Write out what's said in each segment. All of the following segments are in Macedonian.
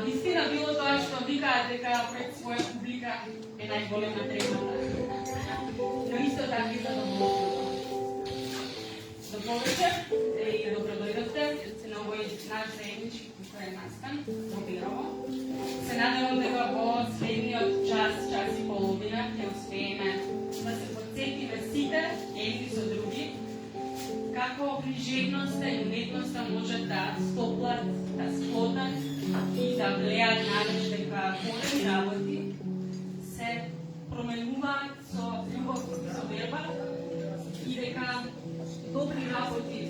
Вистина било тоа што викаат дека пред своја публика е најголема требната. Но исто така и задоволството. До повеќе и добро дојдовте на овој наш заеднички културен настан во Берово. Се надевам дека во следниот час и половина ќе успееме да се подсетиме сите едни со други како книжевноста и уметноста можат да стоплат, да сплотат и да влеат надеж дека големи работи се променуваат со љубов, со верба и дека добри работи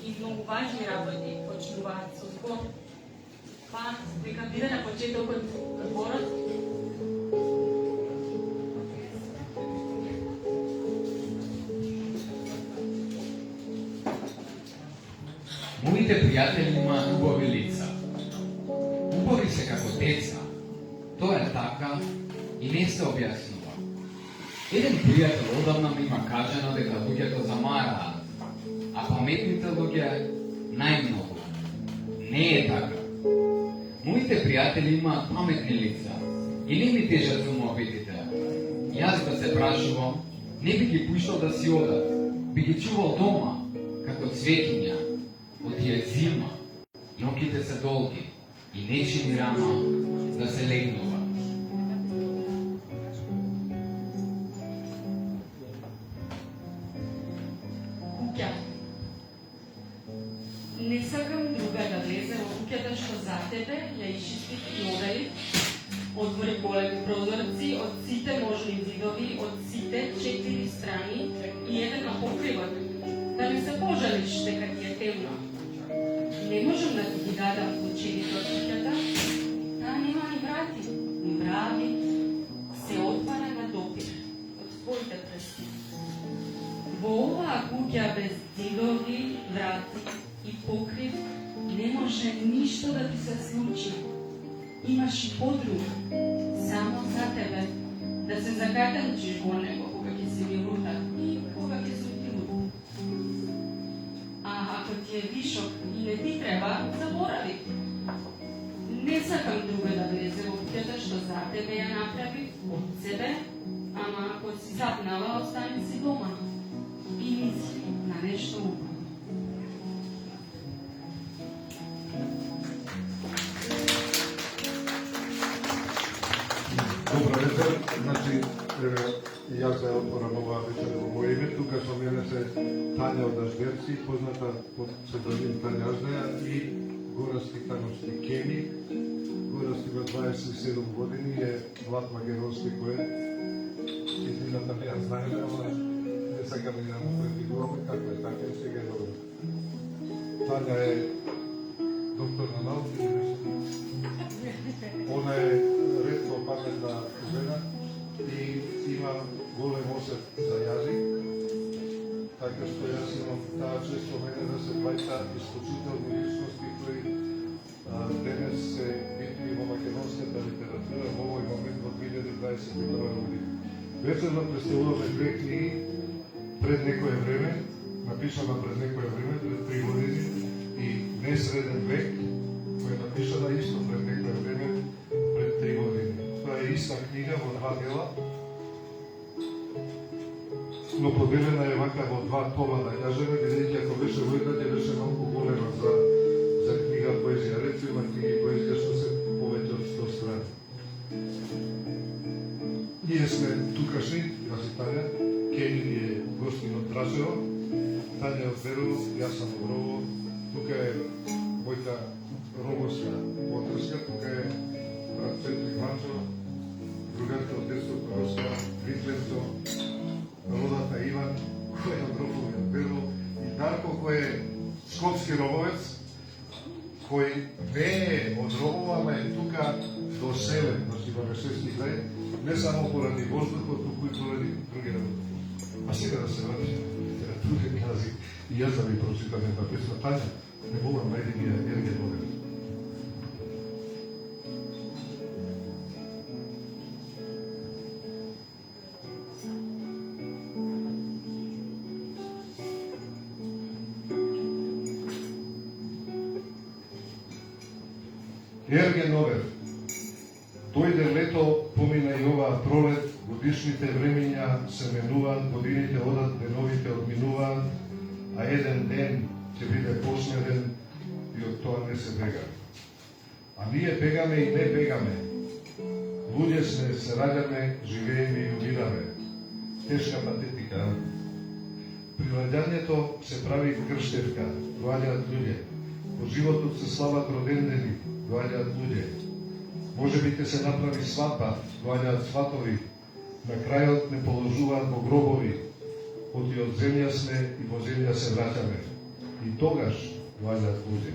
и многу важни работи почнуваат со збор. Па, дека биде на почетокот зборот. Моите пријатели имаат убави лица. Убави се како деца. Тоа е така и не се објаснува. Еден пријател одамна ми има кажано дека луѓето замараат, а паметните луѓе најмногу. Не е така. Моите пријатели имаат паметни лица и не ми тежат сумовитите. Јас да се прашувам, не би ги пуштал да си одат, би ги чувал дома, како цветиња. Отие зима, ноќите се долги и нечи ми рама да се легнува. Куќа. Не сакам друга да влезе во куќата што за тебе ја ишисти и одали. Отвори големи прозорци од сите можни видови, од сите 4 страни и еден на покривот. Да не се пожалиш дека ти е темно. Не можам да ти ги дадам ключевите од куќата, таа нема ни врати, ни брави, се отвара на допир од твоите прсти. Во оваа куќа без зидови, врати и покрив не може ништо да ти се случи. Имаш и подруг, само за тебе, да се закатанчиш во него кога ќе си милутак и кога ќе си утилут. А ако ти е вишок и не ти треба, заборави. Не сакам друга да влезе во куќата што за тебе ја направи од себе, ама ако си запнала, остани си дома и мисли на нешто убаво. Добро вечер, значи јас се отворам оваа вечер во моје име. Тука со мене се Тања од Аждерци, позната под псевдоним Тања Аждеја и Гораски Тановски Кеми. Гораски има 27 години, е млад македонски поет. Истината не ја знаеме, ама не сакаме да му предвидуваме како е така и сега е добро. Тања е доктор на науки. Она е ретко паметна жена и има голем осет за јазик, така што јас имам таа чест со мене да се бајта исклучителни личности кои денес се битни во македонската литература во овој момент во 2021 година. Вечерно представуваме две книги пред некое време, напишана пред некое време, пред 3 години, и Несреден век, која е напишана исто пред некое време, пред 3 години. Тоа е иста книга во 2 дела, но поделена е вака во 2 тома, да кажеме, бидејќи ако беше во една, ќе беше малку голема за книга поезија. Рече има книги поезија што се повеќе од 100 страни. Ние сме тукашни, јас и Тања, Кени ни е гостин од Тражево, Тања од Берово, јас сам од Рово, тука е мојта ромовска подрска, тука е брат Центрик Манчо, другарка од детството Роска, Витленцо, родата Иван, кој е од Рово и од Берово, и Дарко кој е скопски ромовец, кој не е од Рово, ама е тука доселен, значи во 6 крај, не само поради воздухот, туку и поради други работи. А сега да се вратиш на литературен јазик и јас да ви прочитам една песна. Тања, не волам најди ги Ерген Новев. Ерген Новев. годишните времења се менуваат, годините одат, деновите одминуваат, а еден ден ќе биде последен и од тоа не се бега. А ние бегаме и не бегаме. Луѓе сме, се раѓаме, живееме и умираме. Тешка патетика. При раѓањето се прави крштевка, доаѓаат луѓе. По животот се слават родендени, доаѓаат луѓе. Може би ќе се направи свадба, доаѓаат сватови. На крајот не положуваат во гробови, оти од земја сме и во земја се враќаме. И тогаш доаѓаат луѓе.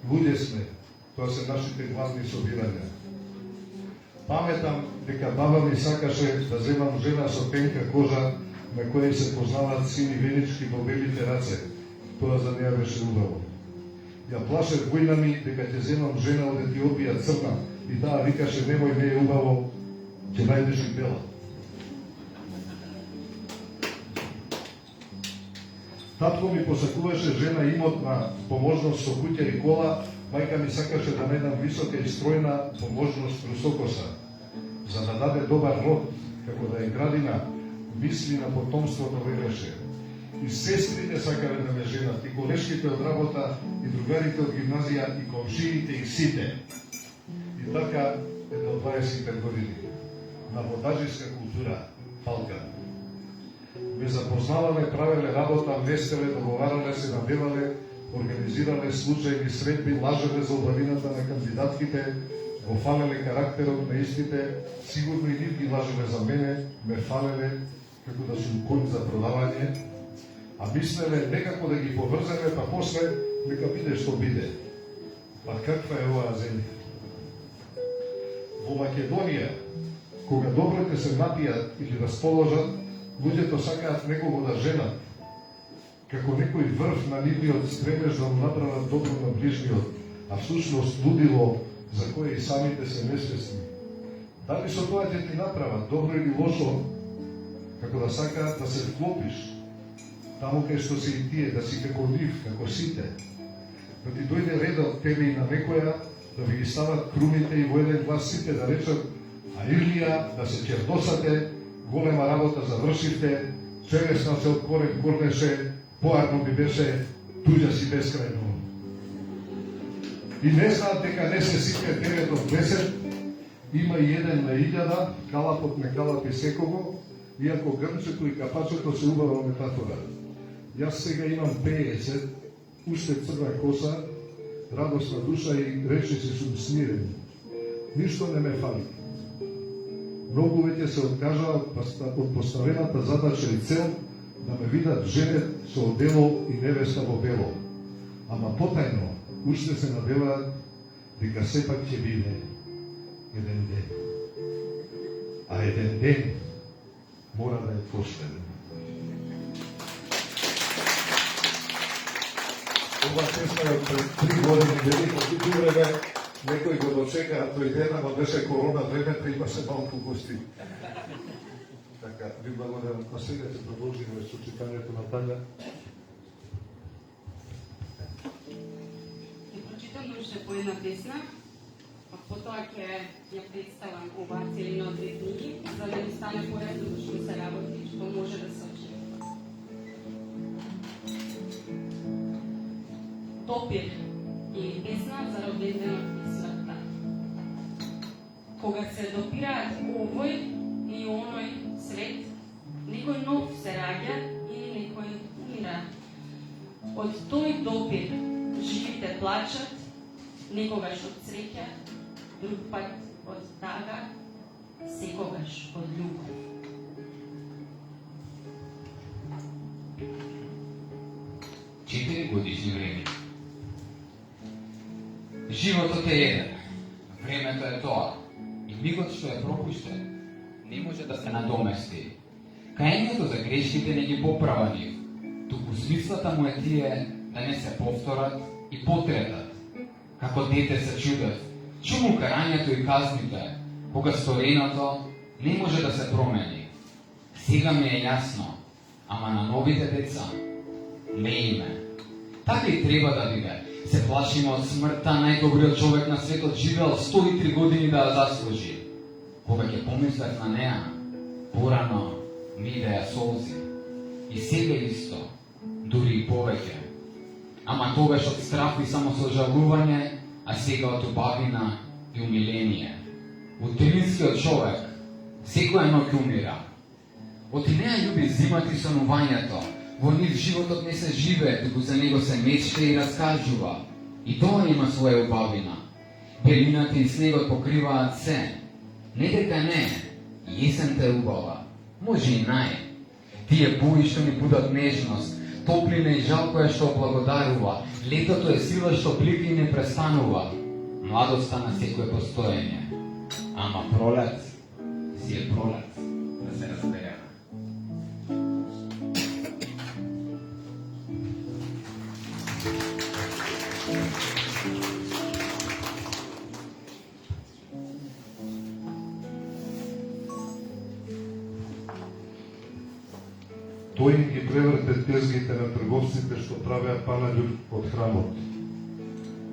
Луѓе сме, тоа се нашите главни собирања. Паметам дека баба ми сакаше да земам жена со тенка кожа, на која се познаваат сини венички во белите раце. Тоа за неја беше убаво. Ја плашев војна ми дека ќе земам жена од Етиопија црна и таа викаше немој, не е убаво, ќе најдеш и бела. Татко ми посакуваше жена имотна, поможност со куќа и кола, мајка ми сакаше да најдам висока и стројна, поможност русокоса. За да даде добар род, како да е градина, мисли на потомството вереше. И сестрите сакале да ме женат, и колешките од работа, и другарите од гимназија, и комшиите, и сите. И така е до 25 години. На водаџиска култура, палка. Ме запознавале, правеле работа, местеле, договарале се, надевале, организирале случајни средби, лажеле за убавината на кандидатките, го фалеле карактерот на истите, сигурно и нив ги лажеле за мене, ме фалеле, како да сум конј за продавање, а мислеле некако да ги поврземе, па после нека биде што биде. Па каква е оваа земја? Во Македонија, кога добрите се напијат или расположат, луѓето сакаат некого да женат, како некој врв на нивниот стремеж да му направат добро на ближниот, а всушност лудило за кое и самите се несвесни. Дали со тоа ќе ти направат добро или лошо, како да сакаат да се вклопиш, таму кај што се и тие, да си како нив, како сите, да ти дојде редот тебе и на некоја, да ви ги стават крумите и во еден глас сите да речат, а Ирлија, да се чердосате, голема работа завршивте, чересна се од корен корнеше, поарно би беше, туѓа си бескрајно. И не знаат дека не се сите 9 од 10, има и еден на 1000, калапот не калапи секого, иако грмчето и капачето се убава метафора. Јас сега имам 50, уште црна коса, радосна душа и речиси сум смирен. Ништо не ме фали. Многу веќе се откажаа од поставената задача и цел да ме видат женет со одело и невеста во бело. Ама потајно уште се надеваат дека сепак ќе биде еден ден. А еден ден мора да е последен. Ова песна е пред 3 години, велико туку време, некој го дочека тој ден, ама беше корона времето и имаше малку гости. Така, ви благодарам. А сега ќе продолжиме со читањето на Тања. Ќе прочитам уште по една песна, а потоа ќе ја представам оваа целина од 2 книги, за да ни стане поредно што се работи, што може да се очекува. Допир или песна за роденденот и смртта. Кога се допираат овој и оној свет, некој нов се раѓа или некој умира. Од тој допир живите плачат, некогаш од среќа, друг пат од тага, секогаш од љубов. Годишни време. Животот е еден, времето е тоа, и мигот што е пропуштен не може да се надомести. Кајањето за грешките не ги поправа нив, туку смислата му е тие да не се повторат и потретат. Како дете се чудев, чому карањето и казните, кога стореното не може да се промени. Сега ми е јасно, ама на новите деца не име. Така и треба да биде. Се плашиме од смртта, најдобриот човек на светот живеал 103 години да ја заслужи. кога ќе помислев на неа, порано ми идеја солзи. И сега исто, дури и повеќе. Ама тогаш од страф и само сожалување, а сега од убавина и умиление. Утринскиот човек секоја ноќ умира. Од неа љуби зимата и сонувањето. Во нив животот не се живее, туку за него се мечта и раскажува. И тоа има своја убавина. Белината и снегот покриваат се. Не дека не, јесента е убава. Може и нај. Тие бои што ни будат нежност, топлина и жал која што благодарува, летото е сила што блики и не престанува. Младоста на секое постоење. Ама пролет си е пролет, да се разбереме. Тој ги преврте тезгите на трговците што правеа панаѓур од храмот.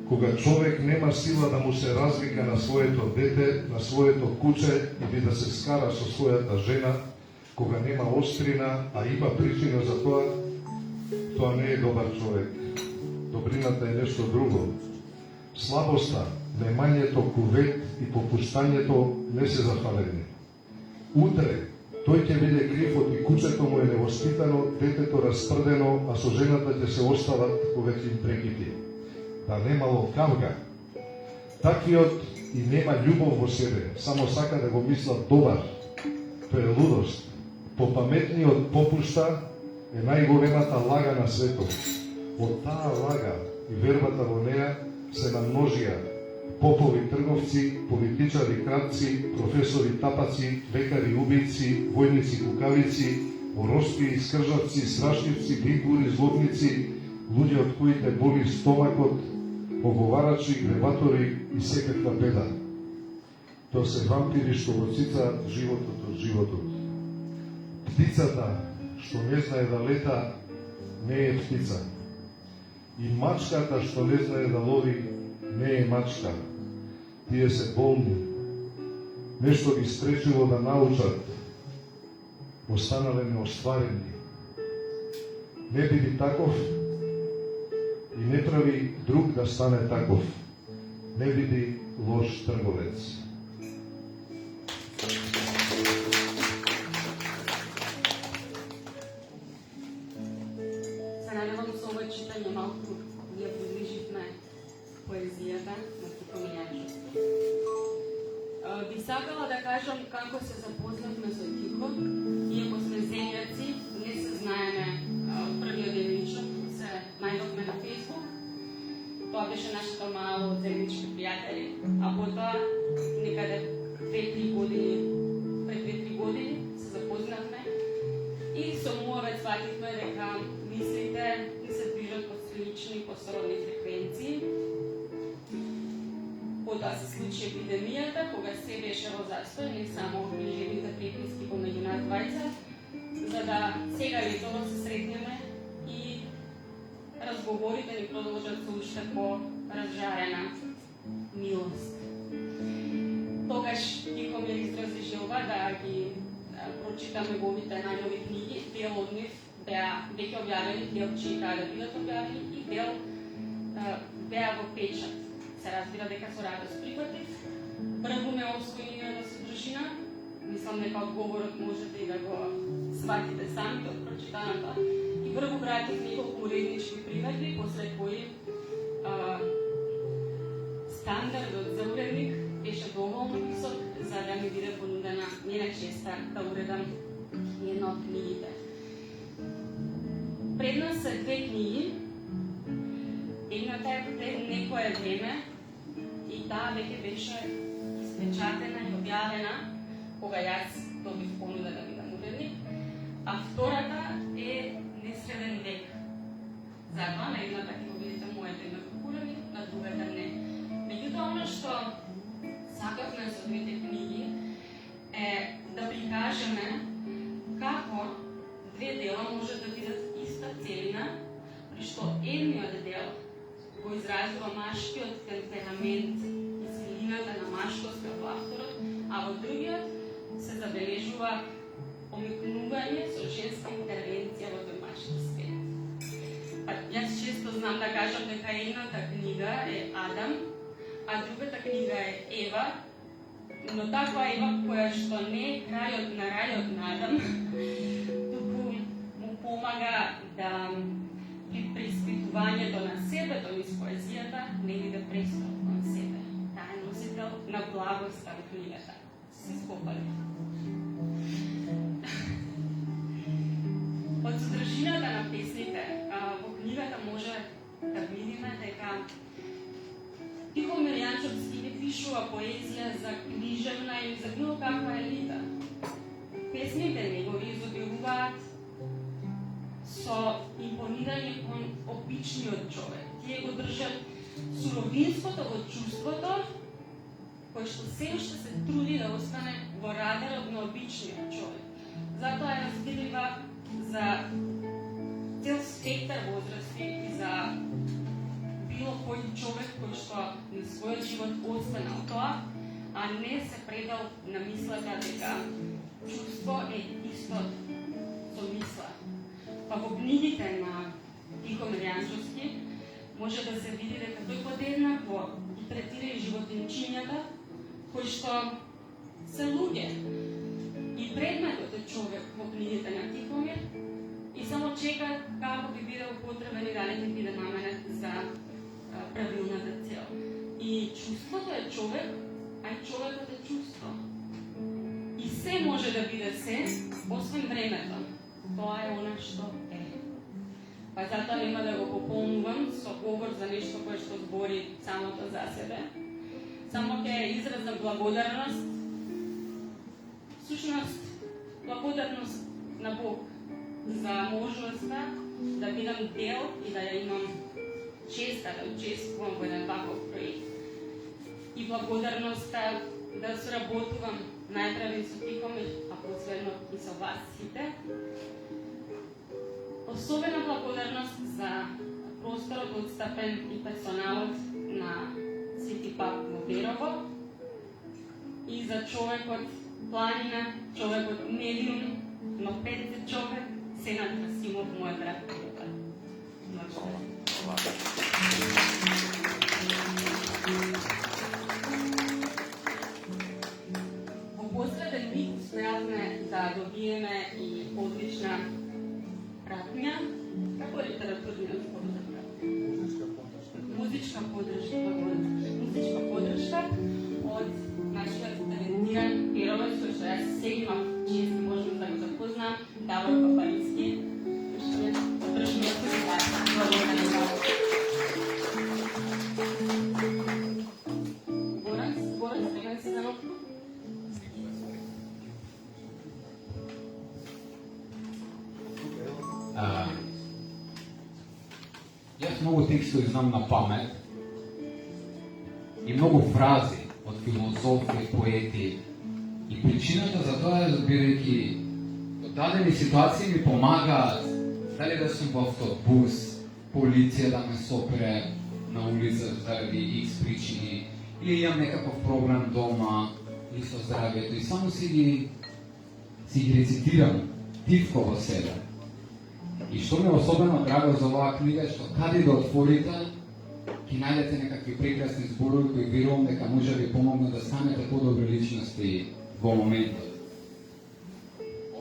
Кога човек нема сила да му се развика на своето дете, на своето куче или да се скара со својата жена, кога нема острина, а има причина за тоа, тоа не е добар човек. Добрината е нешто друго. Слабоста, немањето кувет и попуштањето не се зафалени. Утре тој ќе биде крив и кучето му е невоспитано, детето распрдено, а со жената ќе се остават повеќе им прекити. Да немало кавга. Таквиот и нема љубов во себе, само сака да го мисла добар. Тоа е лудост. Попаметниот попушта е најголемата лага на светот. Од таа лага и вербата во неа се намножија попови трговци, политичари крадци, професори тапаци, лекари убици, војници кукавици, ороспи и скржавци, страшливци, бигури, злобници, луѓе од коите боли стомакот, оговарачи, гребатори и секаква беда. Тоа се вампири што го цицаат животот од животот. Птицата што не знае да лета не е птица. И мачката што не знае да лови не е мачка. Тие се болни. Нешто ги спречило да научат. Останале неостварени. Не биди таков и не прави друг да стане таков. Не биди лош трговец. Се надевам со ова читање малку ја приближивме поезијата на Тихо Мијачев. Би сакала да кажам како се запознавме со Тихо. Иако сме земјаци, не се знаеме од првиот ден лично, се најдовме на Facebook. Тоа беше нашето мало земјички пријатели, а потоа некаде 2-3 години, пред 2-3 години се запознавме и со муавет свативме дека мислите ни се движат по слични, по сродни фреквенции. Потоа се случи епидемијата, кога се беше во застој, не само книжевните преписки помеѓу нас двајца, за да сега летово се сретнеме и разговорите ни продолжат со уште по-разжарена милост. Тогаш Тихо ми изрази желба да ги прочитам неговите најнови книги. Дел од нив беа веќе објавени, дел чекаа да бидат објавени и дел беа во печат. Се разбира дека со радост прифатив. Прво ме освои на содржина. Мислам дека одговорот можете и да го сватите сами од прочитаната. И прво вратив неколку уреднички примерби, после кои стандардот за уредник беше доволно висок за да ми биде понудена нена честа да уредам една од книгите. Пред нас се 2 книги. Едната е пред некое време и таа веќе беше испечатена и објавена кога јас добив понуда да бидам уредник, а втората е Несреден век. Затоа на едната ќе го видите моето име популярни, на другата не. Меѓутоа, оно што сакавме со двете книги е да прикажеме како 2 дела може да бидат иста целина, при што едниот дел го изразува машкиот темперамент и силината на машкост во авторот, а во другиот се забележува омикнување со женска интервенција во домашни свет. Јас често знам да кажам дека едната книга е Адам, а другата книга е Ева, но таква Ева која што не е крајот на рајот на Адам, туку му помага да при преиспитувањето на себето низ поезијата не биде престрог кон себе. Таа е носител на благоста во книгата. Се скопали. Од содржината на песните во книгата може да видиме дека Тихомир Јанчовски не пишува поезија за книжевна или за било каква елита. Песните негови изобилуваат со импонирање кон обичниот човек. Тие го држат суровинското во чувството, кој што се уште се труди да остане во радарот на обичниот човек. Затоа е разбирлива за цел спектар возрасти и за било кој човек кој што на својот живот останал тоа, а не се предал на мислата дека чувство е исто со мисла. Па во книгите на Тихомир Јанчовски може да се види дека тој подеднакво ги третира и животинчињата кои што се луѓе. И предметот е човек во книгите на Тихомир и само чека како би бидел потребен и дали ќе биде наменет за правилната цел. И чувството е човек, а и човекот е чувство. И се може да биде се, освен времето. Тоа е она што е. Па затоа нема да го пополнувам со говор за нешто кое што збори самото за себе. Само ќе изразам благодарност. Сушност, благодарност на Бог за можноста да бидам дел и да ја имам честа да учествувам во еден ваков проект. И благодарноста да соработувам најпрвен со Тихомир, а последно и со вас сите. Особена благодарност за просторот отстапен и персоналот на Свети Пап во Верово и за човекот планина, човекот медиум, но 50 човек, Сенат Расимов, мојот драг пријател. Во последен вик успеавме да добиеме и одлична пратња, како литературниот поддршка. Музичка поддршка од нашиот талентиран певач, кој што јас се имав чест и можност да го запознам, Давор Папарицки, кој што е поддржниот музикант. Борис, сега си за нотку? Јас многу текстови знам на памет и многу фрази од филозофи, поети. И причината за тоа е бидејќи во дадени ситуации ми помагаат, дали да сум во автобус, полиција да ме сопре на улица заради X причини, или имам некаков проблем дома, или со здравието, и само си ги рецитирам тивко во себе. И што ми е особено драго за оваа книга е што каде да отворите, ќе најдете некакви прекрасни зборови кои верувам дека може да ви помогнат да станете подобри личности во моментот.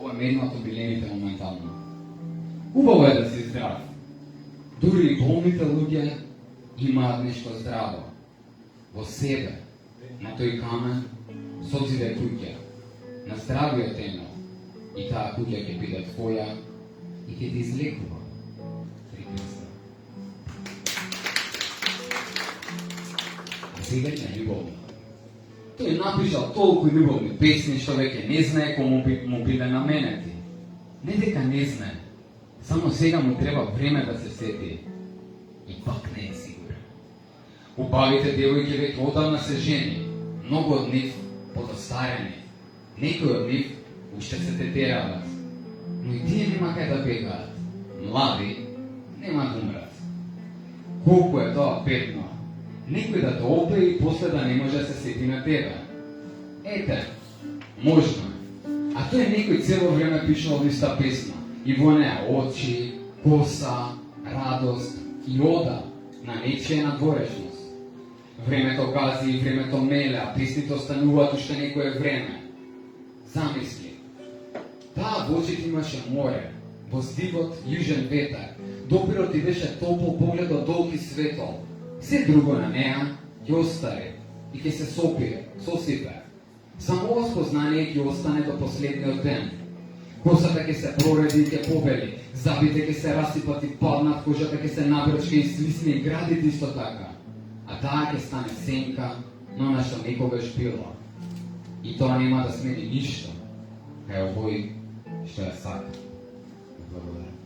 Ова е едно од обилените моментално. Убаво е да си здрав. Дури и болните луѓе имаат нешто здраво во себе, на тој камен, созиде куќа, на здравиот темел. И таа куќа ќе биде твоја и ќе те излекува. Прекрасно. Сега е љубовна. Тој напишал толку љубовни песни што веќе не знае кому му биде наменети. Не дека не знае, само сега му треба време да се сети. И пак не е сигурен. Убавите девојки веќе одамна се жени, многу од нив подостарени. Некои од нив уште се тетерават. Но и тие нема кај да бегаат. Млади нема да умрат. Колку е тоа бедно. Некој да те опе и после да не може да се сети на тебе. Ете, Можно е. А тој некој цело време пишал иста песна. И во неа очи, коса, радост и ода на нечија надворешност. Времето гази и времето меле, а песните остануваат уште некое време. Замисли. Таа во очите имаше море, во здивот јужен ветар, допирот и беше топол погледот долг и светол. Се друго на неа ќе остаре и ќе се сосипе. Само ова спознание ќе остане до последниот ден. Косата ќе се прореди и ќе побели, забите ќе се расипат и паднат, кожата ќе се набрчка и слисне и градите исто така. А таа ќе стане сенка, но на што некогаш било. И тоа нема да смени ништо, кај овој што ја сака. Благодарам.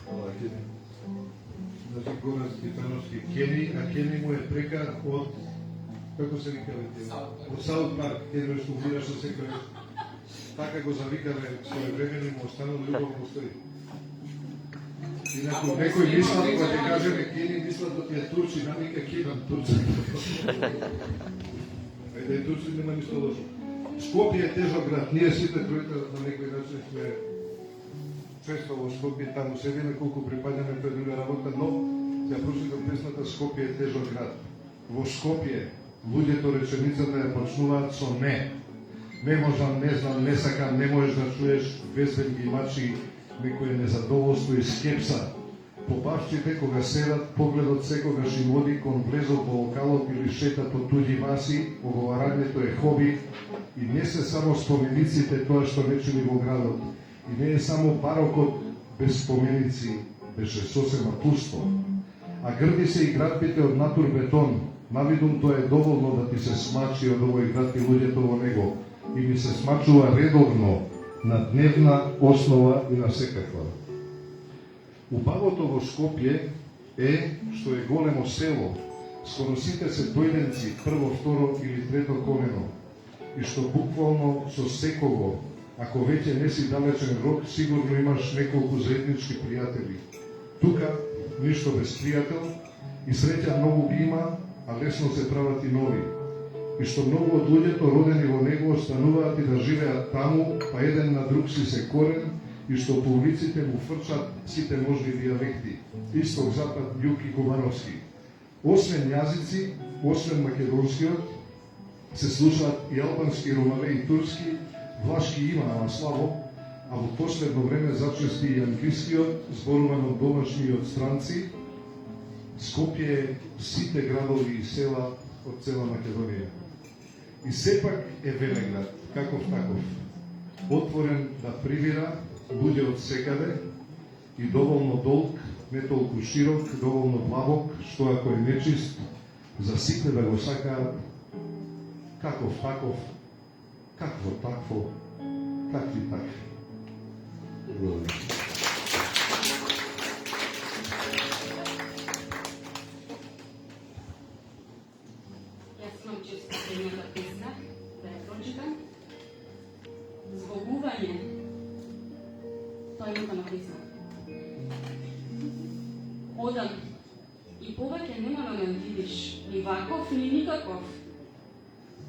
Hvala, Keni. Значи, Горански, Тановски, Кени, а Кени му е прека од, како се викаве те? Од Саут Парк, каде што умираше секој. Така го завикаве, своевремено му останало љубов постои. Инаку, некој мислат, кога те кажеме Кени, мислат да ти е турци, навика Кенам турци. Да е турци нема ништо лошо. Скопје е тежок град, ние сите тројте на некој начин сме често во Скопје, таму седиме колку припаѓаме тоа друга работа, но ја прочитам песната Скопје е тежок град. Во Скопје луѓето реченицата ја почнуваат со не. Не можам, не знам, не сакам, не можеш да чуеш, везвен ги мачи некој незадоволство и скепса. Побавчите кога седат, погледот секогаш им води кон влезот во локалот или шетат од туѓи маси, оговарањето е хоби и не се само спомениците тоа што речени во градот. И не е само барокот без споменици, беше сосема пусто. А грди се и градбите од натурбетон. Навидум тоа е доволно да ти се смачи од овој град и луѓето во него. И ми се смачува редовно, на дневна основа и на секаква. Убавото во Скопје е што е големо село. Скоро сите се дојденци, прво, второ или трето колено. И што буквално со секого, ако веќе не си далечен род, сигурно имаш неколку заеднички пријатели. Тука ништо без пријател и среќа многу ги има, а лесно се прават и нови. И што многу од луѓето родени во него остануваат и да живеат таму, па еден на друг си се корен, и што по улиците му фрчат сите можни диалекти, исток, запад, југ и кубановски. Освен јазици, освен македонскиот, се слушаат и албански, ромале и турски, влашки има, ама слабо, а во последно време зачести и англискиот, зборуван од домашни и од странци. Скопје е сите градови и села од цела Македонија. И сепак е велен град, каков таков. Отворен да привира луѓе од секаде и доволно долг, не толку широк, доволно длабок, што ако е нечист, за сите да го сакаат каков таков, какво такво, какви такви. Благодарам. Јас имам често следната песна, да ја прочитам. Збогување. Тоа е на песна. Одам и повеќе нема да ме видиш, ни ваков, ни никаков.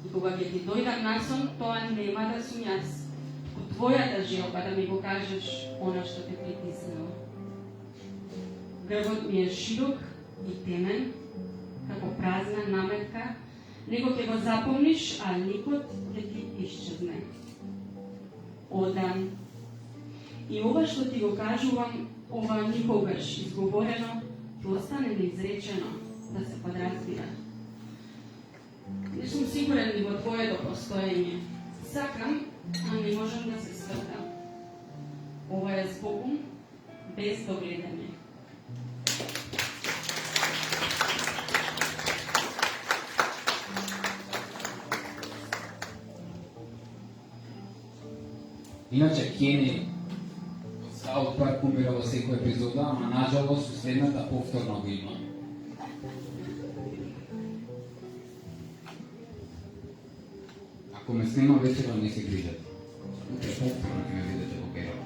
И кога ќе ти дојдам насон, тоа нема да сум јас. Твојата желба да ми го кажеш она што те притиснало. Грбот ми е широк и темен, како празна наметка, него ќе го запомниш, а ликот ќе ти исчезне. Одам. И ова што ти го кажувам, ова никогаш изговорено, ќе остане неизречено, да се подразбира. Не сум сигурен и во твоето постоење. Сакам, а не можам да се свртам. Ова е збогум без догледање. Иначе Кени од Саут Парк умира во секој епизода, ама најжалост следната повторно го има. Ако ме снима вечера, не се грижат. Утре повторно ќе ме видите во Керово.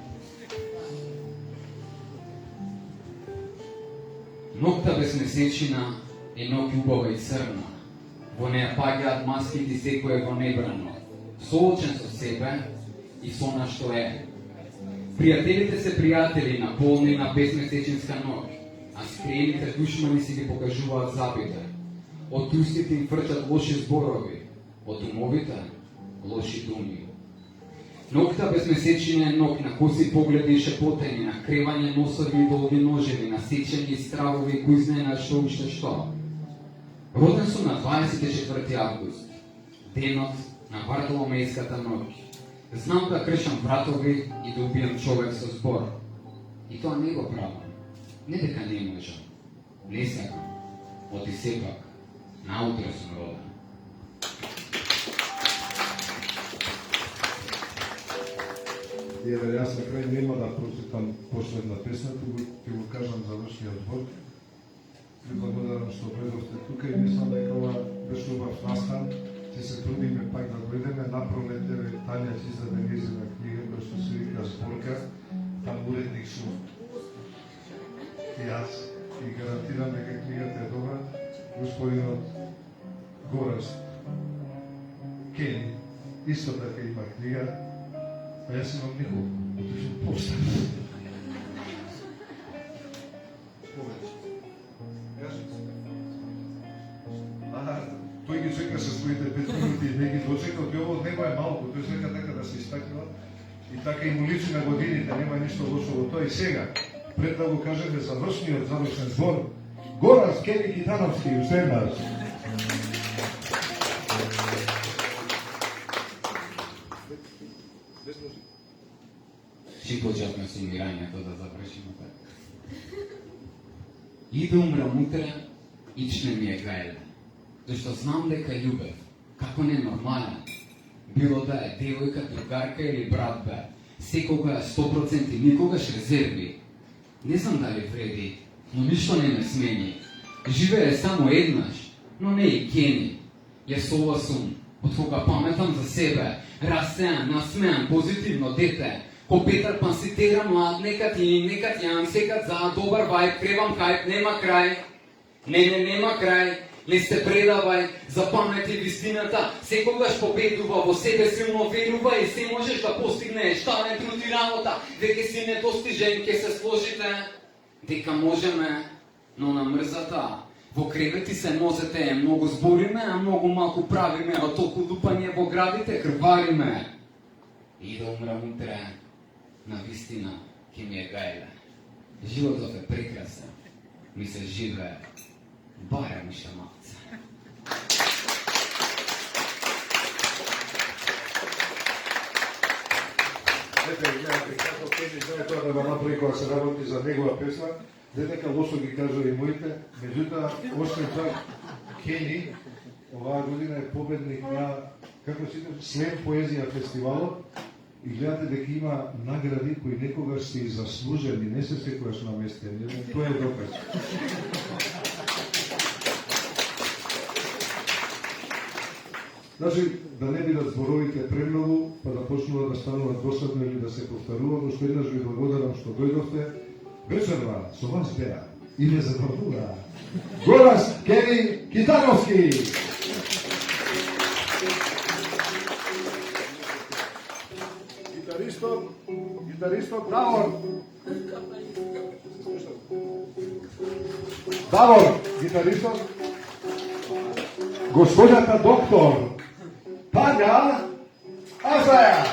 Ноќта без месечина е ноќ убава и црна. во неја паѓаат маските секој е во небрано, соочен со себе и со она што е. Пријателите се пријатели на полна и на безмесечинска ноќ, а скриените душмани си ги покажуваат забите. Од устите им фрчат лоши зборови, од умовите лоши думи. Ноќта безмесечина е ноќ на коси погледи и шепотени, на кревање носови и долги ножеви, на сечење и стравови и кој знае на што уште што. Роден сум на 24 август, денот на Вартоломејската ноќ. Знам да кршам вратови и да убијам човек со збор. И тоа не го правам. Не дека не можам. Не сакам. Оти сепак, наутре сум роден. Јас на крај нема да прочитам последна песна, ќе го кажам завршниот збор. Ви благодарам што дојдовте тука и мислам дека ова беше убав настан. Ќе се трудиме пак да дојдеме. Напролете Тања ќе издаде нејзина книга која што се вика Зборка. Там уредник сум јас и гарантирам дека книгата е добра. Господинот Гораст Кени исто така има книга. А јас имам николку, тоа сум постар. Тој ги чека со своите 5 минути и не ги дочека, тој ово од него е малку, тој сека така да се истакнува и така и му личи на годините, нема ништо лошо во тоа. И сега, пред да го кажеме завршниот завршен збор, Гораст Кени Китановски, уште еднаш. Ши почетме со умирањето да завршиме така. И да умрам утре, ичне ми е гајле. Зашто знам дека љубев, како ненормален, било да е девојка, другарка или брат бе, секога е 100% и никогаш резерви. Не знам дали вреди, но ништо не ме смени. Живее само еднаш, но не и Кени. Јас ова сум, од кога паметам за себе, расеан, насмеан, позитивно дете. Ко Петар Пан си тера млад, нека ти, секад за, добар вајб, кревам хајп, нема крај. Нема крај. Не се предавај, запамети вистината, секогаш победува, во себе силно верува и се можеш да постигнеш, талент, труд и работа, веќе си недостижен, ке се сложите, дека можеме, но на мрзата, во кревети се нозете, многу збориме, а многу малку правиме, а толку лупање во градите крвариме. И да умрам утре, на вистина, ке ми е гајле. Животот е прекрасен, ми се живее, барем уште малце. Ете, гледате како Кени знае тоа да го направи кога се работи за негова песна, дека лошо ги кажа и моите, меѓутоа, освен тоа, Кени оваа година е победник на, како се казва, Слем поезија фестивалот и гледате дека има награди кои некогаш се и заслужени, не се секогаш наместени. Тоа е доказ. Значи, да не бидат зборовите премногу, па да почнува да станува досадно или да се повторува, но што еднаш ви благодарам што дојдовте. Вечерва со вас беа и не забравува Гораст Кени Китановски. Гитаристот Давор, гитаристот, госпоѓата доктор Тања Азаја.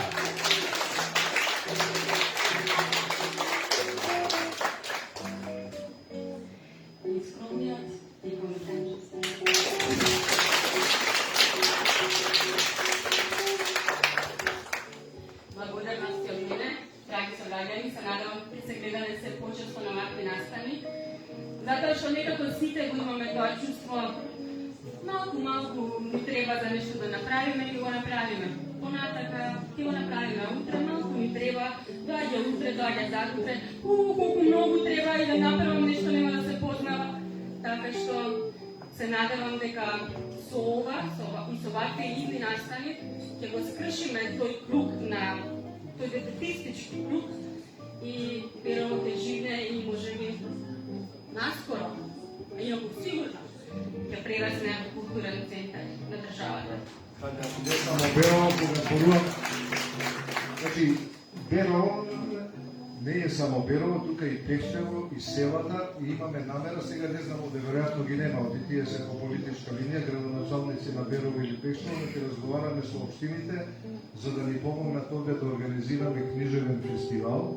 Благодарности од мене, драги сограѓани, се надевам при се гледане се почесто на вакви настани, затоа што некако сите го имаме тоа чувство, малку ни треба за нешто да направиме и го направиме. Понатака ќе го направиме, утре малку ни треба, доаѓа утре, доаѓа закутре, колку многу треба и да направам нешто нема да се познава. Така што се надевам дека со ова и со вакви идни настани ќе го скршиме тој круг на тој дететистички круг и верувам ќе живне и може би наскоро, инаку сигурно, да прерасне некој културен центар на државата. Не само Беро, кога зборувам, значи Беро не е само Беро, тука и Пештево, и селата, и имаме намера, сега не знам, да веројатно ги нема, оди тие се по политичка линија, градоначалници на Берово или Пештево, но ќе разговараме со општините, за да ни помогнат овде да организираме книжевен фестивал.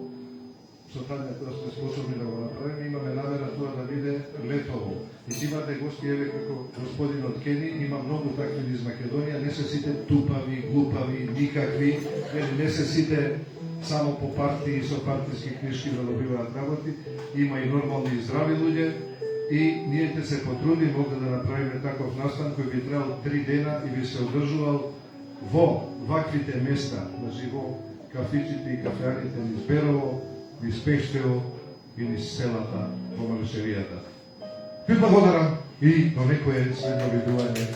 Со Тања тоа сме способни да го направиме, имаме намера тоа да биде летово. И имате гости, еве како господин од Кени, има многу такви из Македонија, не се сите тупави, глупави, никакви, не се сите само по партии и со партиски книжки да добиваат работи, има и нормални и здрави луѓе, и ние ќе се потрудиме овде да направиме таков настан кој би требал 3 дена и би се одржувал во ваквите места, значи во кафичите и кафеаните низ Берово, низ Пештево и низ селата во Марешеријата. Ви благодарам и до некое следно видување.